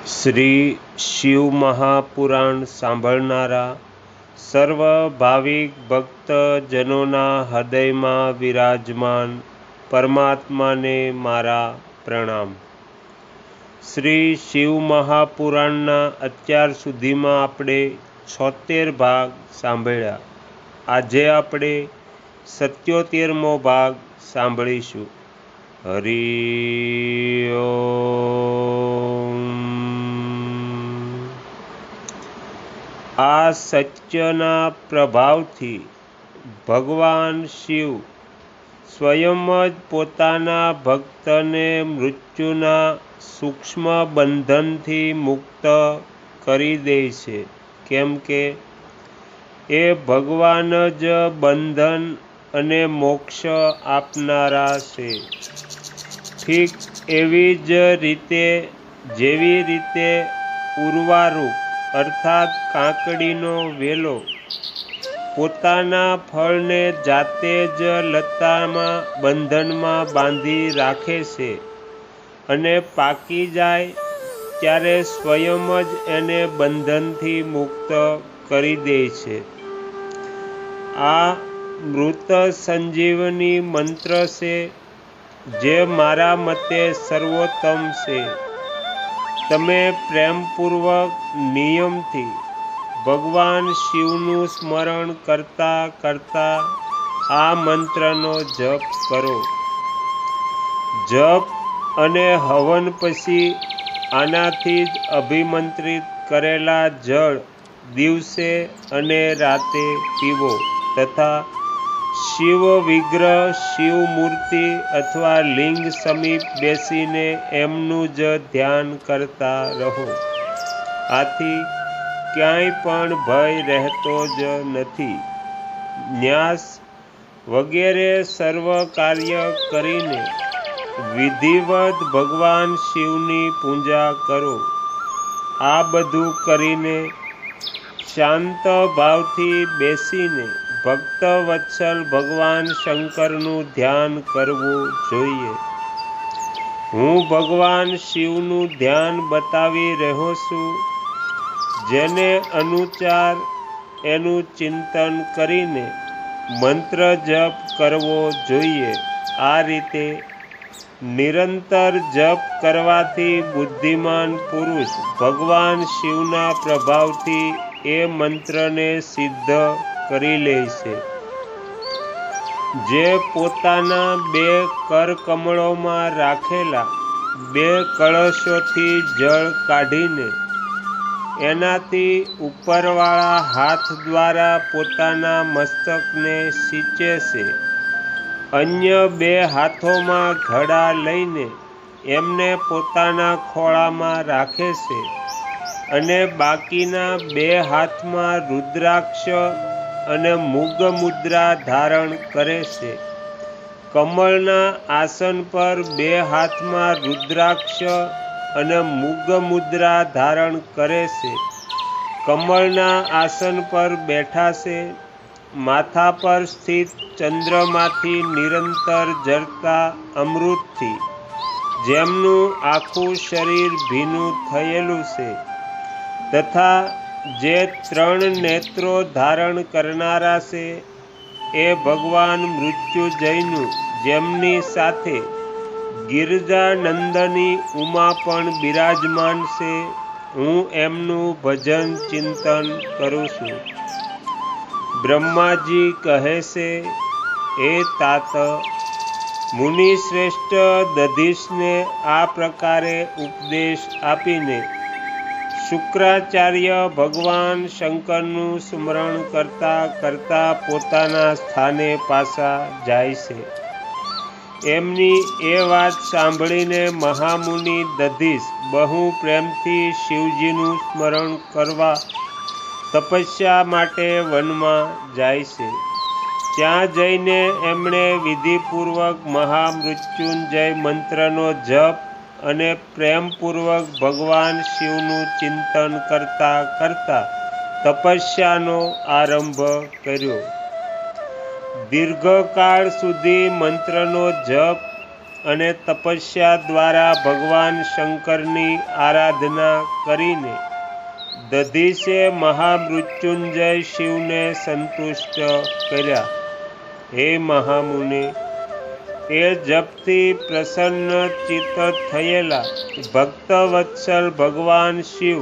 શ્રી શિવ મહાપુરાણ સાંભળનારા સર્વ ભાવિક ભક્તજનોના હૃદયમાં વિરાજમાન પરમાત્માને મારા પ્રણામ। શ્રી શિવ મહાપુરાણના અત્યાર સુધીમાં આપણે 76 ભાગ સાંભળ્યા। આજે આપણે 77મો ભાગ સાંભળીશું। હરિ ઓમ। આ સત્યના પ્રભાવથી ભગવાન શિવ સ્વયં જ પોતાના ભક્તને મૃત્યુના સૂક્ષ્મ બંધનથી મુક્ત કરી દે છે, કેમ કે એ ભગવાન જ બંધન અને મોક્ષ આપનારા છે। ઠીક એવી જ રીતે જેવી રીતે ઉર્વારુક અર્થાત કાકડીનો વેલો પોતાના ફળને જાતે જ લતામાં બંધનમાં બાંધી રાખે છે અને પાકી જાય ત્યારે સ્વયં જ એને બંધનથી મુક્ત કરી દે છે। આ મૃત સંજીવની મંત્ર છે, જે મારા મતે સર્વોત્તમ છે। તમે પ્રેમપૂર્વક નિયમથી ભગવાન શિવનું સ્મરણ કરતા કરતા આ મંત્રનો જપ કરો। જપ અને હવન પછી આનાથી જ અભિમંત્રિત કરેલા જળ દિવસે અને રાતે પીવો તથા શિવ વિગ્રહ, શિવ મૂર્તિ અથવા લિંગ સમીપ બેસીને એમનું જ ધ્યાન કરતા રહો। આથી ક્યાંય પણ ભય રહેતો જ નથી। ન્યાસ વગેરે સર્વ કાર્ય કરીને વિધિવત ભગવાન શિવની પૂજા કરો। આ બધું કરીને શાંત ભાવથી બેસીને ભક્ત વત્સલ ભગવાન શંકરનું ધ્યાન કરવું જોઈએ। હું ભગવાન શિવનું ધ્યાન બતાવી રહ્યો છું, જેને અનુચાર એનું ચિંતન કરીને મંત્ર જપ કરવો જોઈએ। આ રીતે નિરંતર જપ કરવાથી બુદ્ધિમાન પુરુષ ભગવાન શિવના પ્રભાવથી એ મંત્રને સિદ્ધ કરી લે છે। જે પોતાના 2 કરકમળોમાં રાખેલા 2 કળશોથી જળ કાઢીને એનાથી ઉપરવાળા હાથ દ્વારા પોતાના મસ્તકને સિંચે છે, અન્ય 2 હાથોમાં ઘડા લઈને એમને પોતાના ખોળામાં રાખે છે અને બાકીના 2 હાથમાં રુદ્રાક્ષ અને મુગ મુદ્રા ધારણ કરે છે। કમળના આસન પર 2 હાથમાં રુદ્રાક્ષ અને મુગ મુદ્રા ધારણ કરે છે। કમળના આસન પર બેઠા છે। માથા પર સ્થિત ચંદ્રમાંથી નિરંતર ઝરતા અમૃતથી જેમનું આખું શરીર ભીનું થયેલું છે તથા જે 3 નેત્રો ધારણ કરનારા છે એ ભગવાન મૃત્યુંજયનું, જેમની સાથે ગિરજાનંદની ઉમા પણ બિરાજમાન છે, હું એમનું ભજન ચિંતન કરું છું। બ્રહ્માજી કહે છે, હે તાત, મુનિશ્રેષ્ઠ દધીશને આ પ્રકારે ઉપદેશ આપીને શુક્રાચાર્ય ભગવાન શંકરનું સ્મરણ કરતા કરતા પોતાના સ્થાને પાછા જાય છે। એમની એ વાત સાંભળીને મહામુનિ દધીશ બહુ પ્રેમથી શિવજીનું સ્મરણ કરવા તપસ્યા માટે વનમાં જાય છે। ત્યાં જઈને એમણે વિધિપૂર્વક મહામૃત્યુંજય મંત્રનો જપ અને પ્રેમપૂર્વક ભગવાન શિવનું ચિંતન કરતા કરતા તપસ્યાનો આરંભ કર્યો। દીર્ઘકાળ સુધી મંત્રનો જપ અને તપસ્યા દ્વારા ભગવાન શંકરની આરાધના કરીને દધીસે મહામૃત્યુંજય શિવને સંતુષ્ટ કર્યા. હે મહામુનિ, એ જપથી પ્રસન્ન ચિત્ત થયેલા ભક્તવત્સલ ભગવાન શિવ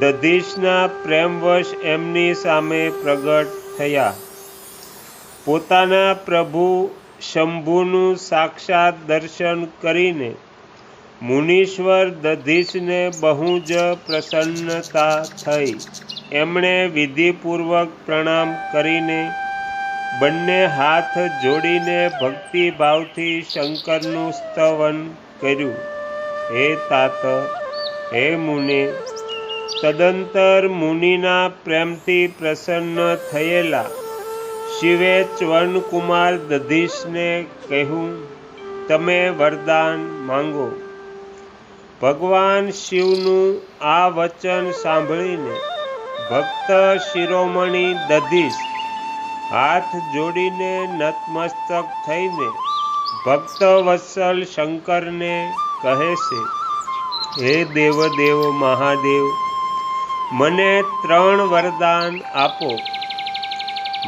દધીશના પ્રેમવશ એમની સામે પ્રગટ થયા. પોતાના પ્રભુ શંભુનું સાક્ષાત દર્શન કરીને મુનીશ્વર દધીશને બહુ જ પ્રસન્નતા થઈ. એમણે વિધિપૂર્વક પ્રણામ કરીને બંને હાથ જોડીને ભક્તિભાવથી શંકરનું સ્તવન કર્યું. હે તાત, હે મુનિ, તદંતર મુનિના પ્રેમથી પ્રસન્ન થયેલા શિવે ચ્વનકુમાર દધીશને કહ્યું, તમે વરદાન માંગો. ભગવાન શિવનું આ વચન સાંભળીને ભક્ત શિરોમણી દધીશ હાથ જોડીને નતમસ્તક થઈને ભક્તવત્સલ શંકરને કહે છે, હે દેવદેવ મહાદેવ, મને 3 વરદાન આપો.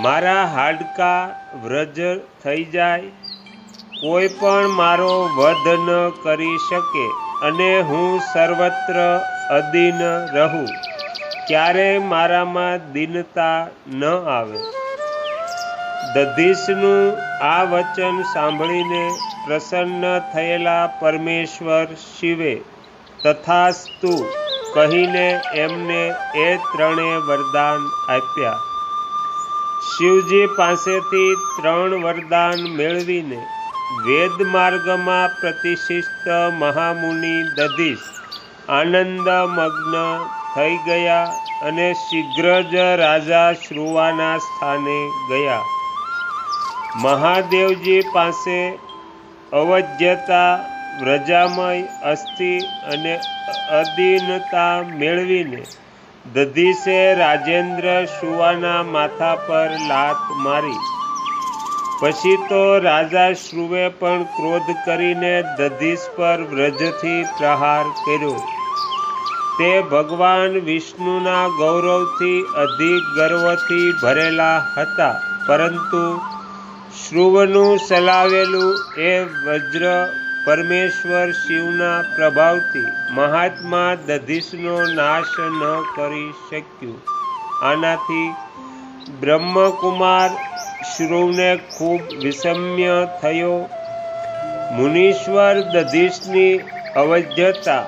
મારા હાડકાં વ્રજ થઈ જાય, કોઈ પણ મારો વધ ન કરી શકે અને હું સર્વત્ર અધીન રહું, ક્યારેય મારામાં દીનતા ન આવે. દધીશનું આ વચન સાંભળીને પ્રસન્ન થયેલા પરમેશ્વર શિવે તથાસ્તુ કહીને એમને એ 3 વરદાન આપ્યા. શિવજી પાસેથી 3 વરદાન મેળવીને વેદ માર્ગમાં પ્રતિષ્ઠિત મહામુનિ દધીશ આનંદમગ્ન થઈ ગયા અને શીઘ્ર જ રાજા શ્રુવાના સ્થાને ગયા. મહાદેવજી પાસે અવધ્યતા, વ્રજામય અસ્થિ અને અધીનતા મેળવીને દધીશે રાજેન્દ્ર શુવાના માથા પર લાત મારી. પછી તો રાજા શ્રુવે પણ ક્રોધ કરીને દધીશ પર વ્રજથી પ્રહાર કર્યો. તે ભગવાન વિષ્ણુના ગૌરવથી અધિક ગર્વથી ભરેલા હતા, પરંતુ શ્રુવનું ચલાવેલું એ વજ્ર પરમેશ્વર શિવના પ્રભાવથી મહાત્મા દધીશનો નાશ ન કરી શક્યું. આનાથી બ્રહ્મકુમાર શ્રુવને ખૂબ વિષમ્ય થયો. મુનીશ્વર દધીશની અવધ્યતા,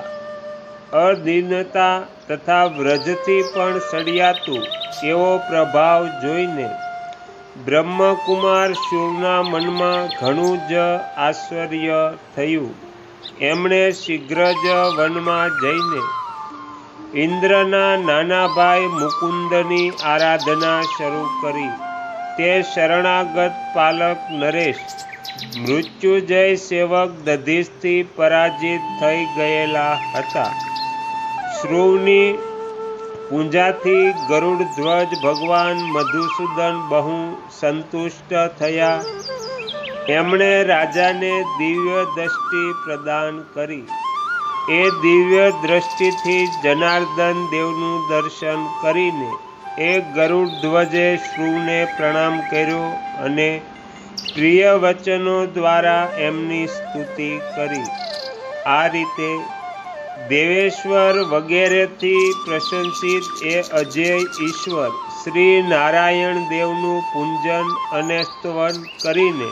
અધીનતા તથા વ્રજથી પણ સળિયાતું એવો પ્રભાવ જોઈને બ્રહ્મકુમાર શિવના મનમાં ઘણું જ આશ્ચર્ય થયું. એમણે શીઘ્ર જ વનમાં જઈને ઇન્દ્રના નાના ભાઈ મુકુંદની આરાધના શરૂ કરી. તે શરણાગત પાલક નરેશ મૃત્યુજય સેવક દધીશથી પરાજિત થઈ ગયેલા હતા. શ્રુવની પૂજાથી ગરુડ ધ્વજ ભગવાન મધુસૂદન બહુ સંતુષ્ટ થયા. એમણે રાજાને દિવ્ય દ્રષ્ટિ પ્રદાન કરી. એ દિવ્ય દ્રષ્ટિથી જનાર્દન દેવનું દર્શન કરીને એ ગરુડ ધ્વજે શ્રુવને પ્રણામ કર્યો અને પ્રિય વચનો દ્વારા એમની સ્તુતિ કરી. આ રીતે દેવેશ્વર વગેરેથી પ્રશંસિત એ અજય ઈશ્વર શ્રી નારાયણ દેવનું પૂજન અને સ્તવન કરીને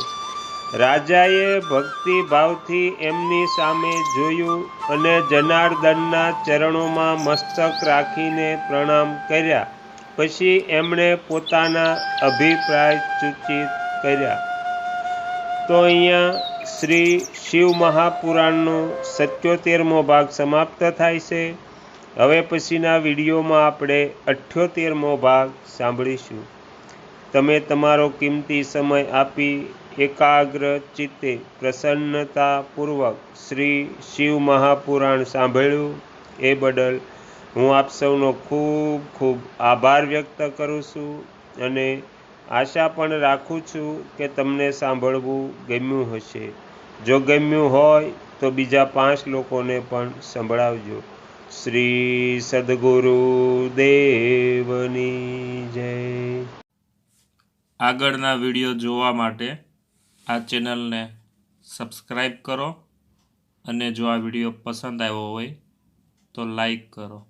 રાજાએ ભક્તિભાવથી એમની સામે જોયું અને જનાર્દનના ચરણોમાં મસ્તક રાખીને પ્રણામ કર્યા. પછી એમણે પોતાના અભિપ્રાય સૂચિત કર્યા. તો અહીંયા શ્રી શિવ મહાપુરાણનો 77મો ભાગ સમાપ્ત થાય છે. હવે પછીના વિડીયોમાં આપણે 78મો ભાગ સાંભળીશું. તમે તમારો કિંમતી સમય આપી એકાગ્ર ચિત્તે પ્રસન્નતાપૂર્વક શ્રી શિવ મહાપુરાણ સાંભળ્યું એ બદલ હું આપ સૌનો ખૂબ ખૂબ આભાર વ્યક્ત કરું છું અને આશા પણ રાખું છું કે તમને સાંભળવું ગમ્યું હશે. જો ગમ્યું હોય તો બીજા 5 લોકોને પણ સંભળાવજો. શ્રી સદ્ગુરુ દેવની જય. આગળના વિડીયો જોવા માટે આ ચેનલને સબસ્ક્રાઈબ કરો અને જો આ વિડીયો પસંદ આવ્યો હોય તો લાઈક કરો.